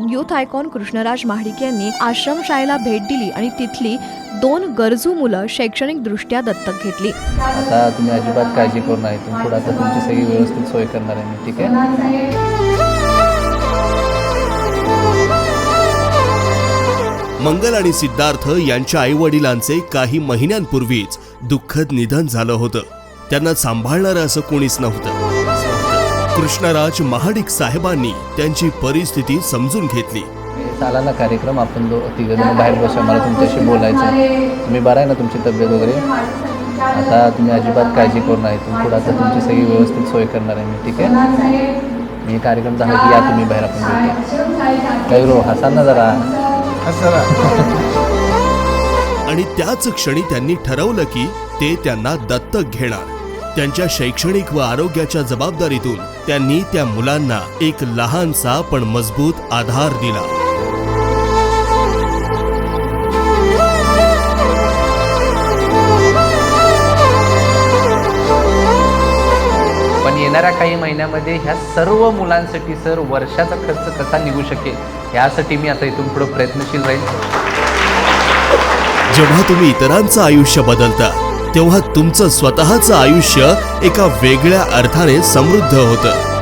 Youth icon Krishnaraj Mahadik यांनी आश्रमशाळेला भेट दिली आणि तिथली 2 गरजू मुलं शैक्षणिक दृष्ट्या दत्तक घेतली। आता तुम्ही अजिबात काळजी करू नये, इथून पुढे आता तुमची सगळी व्यवस्थित सोय करणार आहे मी, ठीक आहे? मंगल आणि सिद्धार्थ यांच्या आईवडिलांचे काही महिन्यांपूर्वीच दुःखद निधन झालं होतं। त्यांना सांभाळणारं असं कोणीच नव्हतं। कृष्णराज महाडिक साहेबांनी त्यांची परिस्थिती समजून घेतली। झाला ना कार्यक्रम, आपण तिघजण बाहेर बसूया, मला तुमच्याशी बोलायचं आहे। तुम्ही बरं आहे ना, तुमची तब्येत वगैरे? आता तुम्ही अजिबात काळजी करू नये, इथून पुढे आता तुमची सगळी व्यवस्थित सोय करणार आहे मी, ठीक आहे? मी कार्यक्रम झाला की या तुम्ही बाहेर, आपण भेटूया। कैरो हसा ना जरा, आणि त्याच क्षणी त्यांनी ठरवलं की ते त्यांना दत्तक घेणार। त्यांच्या शैक्षणिक व आरोग्याच्या जबाबदारीतून त्यांनी त्या मुलांना एक लहानसा पण मजबूत आधार दिला। पण येणाऱ्या काही महिन्यामध्ये ह्या सर्व मुलांसाठी सर वर्षाचा खर्च कसा निघू शकेल यासाठी मी आता इथून पुढे प्रयत्नशील राहील। जेव्हा तुम्ही इतरांचं आयुष्य बदलता तेव्हा तुमचं स्वतःचं आयुष्य एका वेगळ्या अर्थाने समृद्ध होतं।